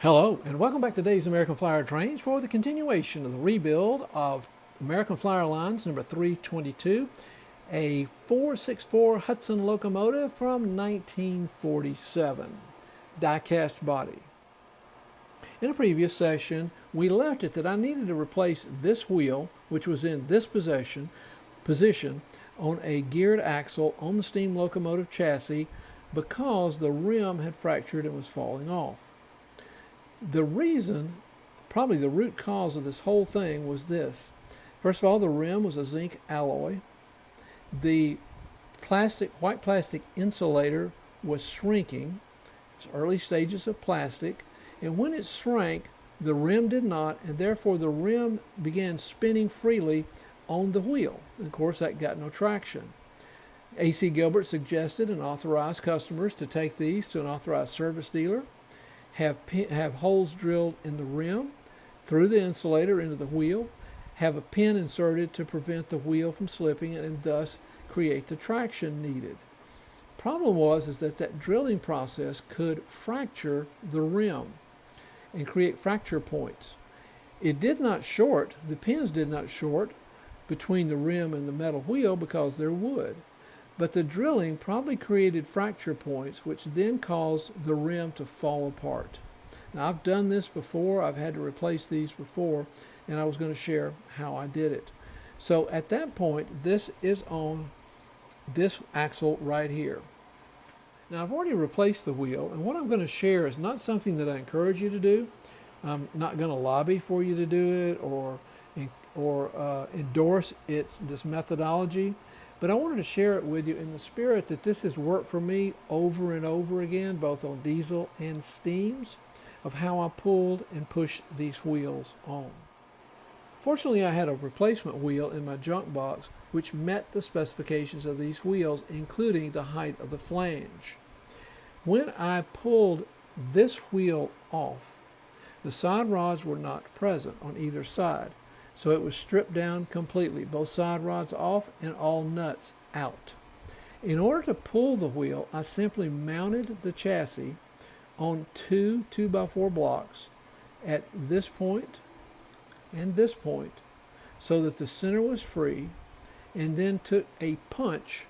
Hello, and welcome back to today's American Flyer Trains for the continuation of the rebuild of American Flyer Lines number 322, a 464 Hudson locomotive from 1947, die-cast body. In a previous session, we left it that I needed to replace this wheel, which was in this position on a geared axle on the steam locomotive chassis because the rim had fractured and was falling off. The reason, probably the root cause of this whole thing was this. First of all, the rim was a zinc alloy. The white plastic insulator was shrinking. It's early stages of plastic. And when it shrank, the rim did not, and therefore the rim began spinning freely on the wheel. And of course, that got no traction. A.C. Gilbert suggested and authorized customers to take these to an authorized service dealer, have holes drilled in the rim, through the insulator into the wheel, have a pin inserted to prevent the wheel from slipping and thus create the traction needed. Problem is that drilling process could fracture the rim and create fracture points. It did not short, the pins did not short between the rim and the metal wheel because they're wood. But the drilling probably created fracture points, which then caused the rim to fall apart. Now, I've done this before. I've had to replace these before, and I was going to share how I did it. So at that point, this is on this axle right here. Now, I've already replaced the wheel, and what I'm going to share is not something that I encourage you to do. I'm not going to lobby for you to do it or endorse this methodology. But I wanted to share it with you in the spirit that this has worked for me over and over again, both on diesel and steams, of how I pulled and pushed these wheels on. Fortunately, I had a replacement wheel in my junk box which met the specifications of these wheels, including the height of the flange. When I pulled this wheel off, the side rods were not present on either side. So it was stripped down completely, both side rods off and all nuts out. In order to pull the wheel, I simply mounted the chassis on two 2x4 blocks at this point and this point so that the center was free, and then took a punch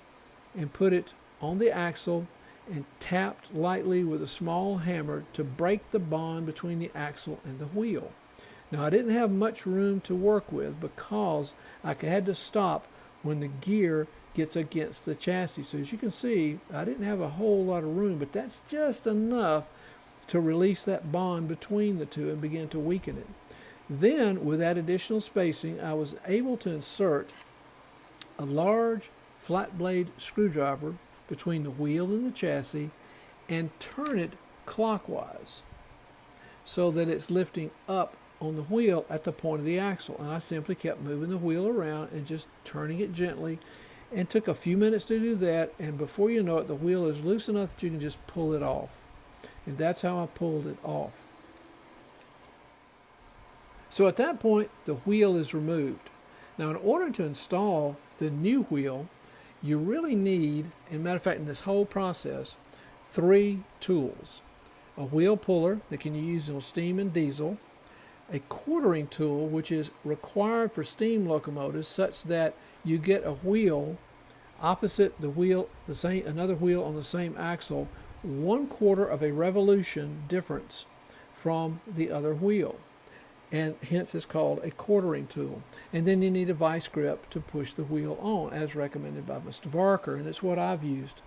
and put it on the axle and tapped lightly with a small hammer to break the bond between the axle and the wheel. Now, I didn't have much room to work with because I had to stop when the gear gets against the chassis. So as you can see, I didn't have a whole lot of room, but that's just enough to release that bond between the two and begin to weaken it. Then, with that additional spacing, I was able to insert a large flat blade screwdriver between the wheel and the chassis and turn it clockwise so that it's lifting up on the wheel at the point of the axle. And I simply kept moving the wheel around and just turning it gently, and took a few minutes to do that, and before you know it, the wheel is loose enough that you can just pull it off. And that's how I pulled it off. So at that point, the wheel is removed. Now, in order to install the new wheel, you really need, as a matter of fact, in this whole process, 3 tools. A wheel puller that can be used on steam and diesel, a quartering tool, which is required for steam locomotives, such that you get a wheel opposite the wheel, another wheel on the same axle, 1/4 of a revolution difference from the other wheel, and hence it's called a quartering tool. And then you need a vice grip to push the wheel on, as recommended by Mr. Barker, and it's what I've used.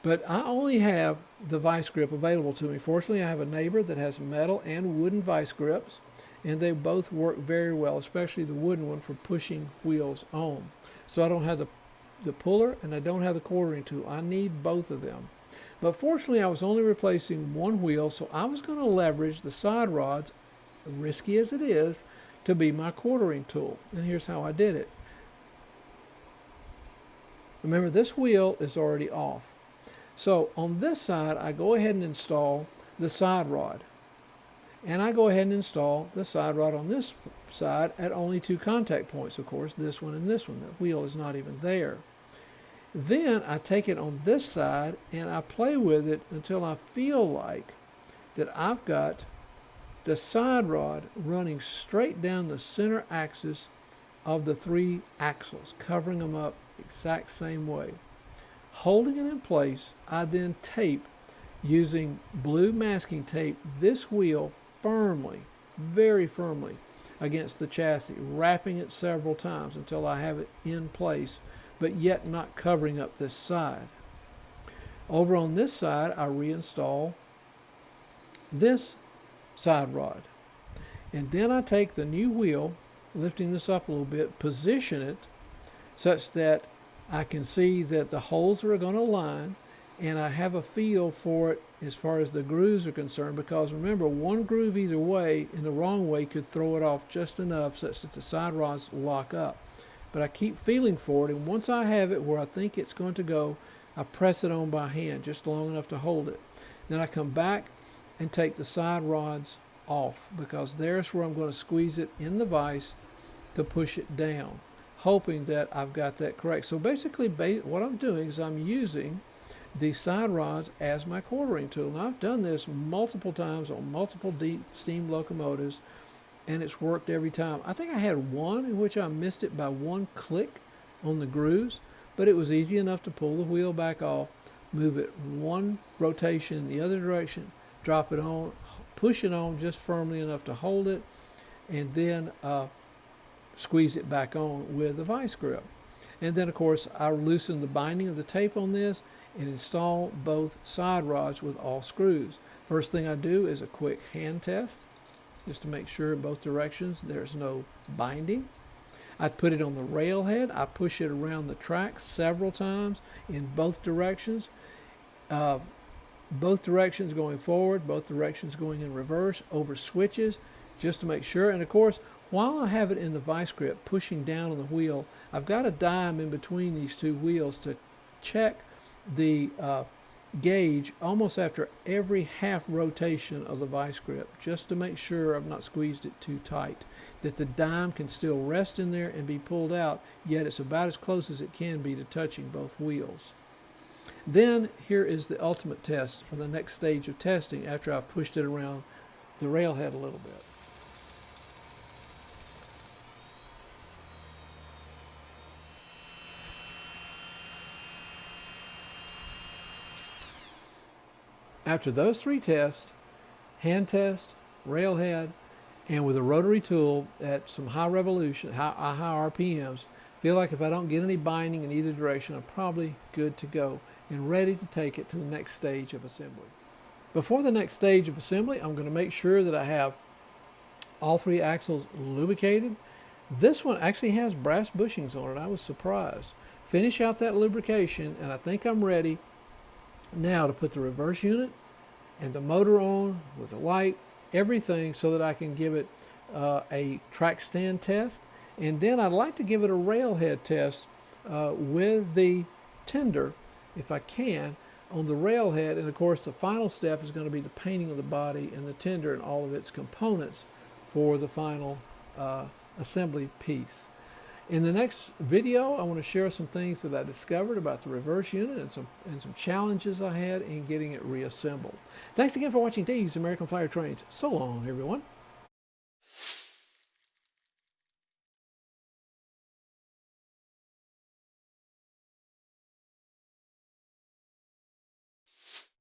But I only have the vice grip available to me. Fortunately, I have a neighbor that has metal and wooden vice grips, and they both work very well, especially the wooden one for pushing wheels on. So I don't have the puller and I don't have the quartering tool. I need both of them. But fortunately, I was only replacing one wheel, so I was going to leverage the side rods, risky as it is, to be my quartering tool. And here's how I did it. Remember, this wheel is already off. So on this side, I go ahead and install the side rod. And I go ahead and install the side rod on this side at only 2 contact points, of course, this one and this one. The wheel is not even there. Then I take it on this side and I play with it until I feel like that I've got the side rod running straight down the center axis of the 3 axles, covering them up exact same way. Holding it in place, I then tape, using blue masking tape, this wheel firmly, very firmly, against the chassis, wrapping it several times until I have it in place, but yet not covering up this side. Over on this side, I reinstall this side rod. And then I take the new wheel, lifting this up a little bit, position it such that I can see that the holes are going to line, and I have a feel for it as far as the grooves are concerned, because remember, one groove either way in the wrong way could throw it off just enough such that the side rods lock up. But I keep feeling for it, and once I have it where I think it's going to go, I press it on by hand just long enough to hold it. Then I come back and take the side rods off, because there's where I'm going to squeeze it in the vise to push it down, hoping that I've got that correct. So basically what I'm doing is I'm using the side rods as my quartering tool. Now, I've done this multiple times on multiple deep steam locomotives, and it's worked every time. I think I had one in which I missed it by one click on the grooves, but it was easy enough to pull the wheel back off, move it one rotation in the other direction, drop it on, push it on just firmly enough to hold it, and then squeeze it back on with a vice grip. And then, of course, I loosen the binding of the tape on this and install both side rods with all screws. First thing I do is a quick hand test, just to make sure in both directions there's no binding. I put it on the rail head. I push it around the track several times in both directions. Both directions going forward, both directions going in reverse, over switches, just to make sure. And of course, while I have it in the vice grip, pushing down on the wheel, I've got a dime in between these two wheels to check the gauge almost after every half rotation of the vice grip, just to make sure I've not squeezed it too tight, that the dime can still rest in there and be pulled out, yet it's about as close as it can be to touching both wheels. Then here is the ultimate test, or the next stage of testing, after I've pushed it around the railhead a little bit. After those 3 tests, hand test, railhead, and with a rotary tool at some high revolution, high RPMs, feel like if I don't get any binding in either direction, I'm probably good to go and ready to take it to the next stage of assembly. Before the next stage of assembly, I'm going to make sure that I have all 3 axles lubricated. This one actually has brass bushings on it. I was surprised. Finish out that lubrication, and I think I'm ready now to put the reverse unit and the motor on with the light, everything, so that I can give it a track stand test. And then I'd like to give it a railhead test with the tender, if I can, on the railhead. And of course, the final step is going to be the painting of the body and the tender and all of its components for the final assembly piece. In the next video, I want to share some things that I discovered about the reverse unit and some challenges I had in getting it reassembled. Thanks again for watching Dave's American Flyer Trains. So long, everyone.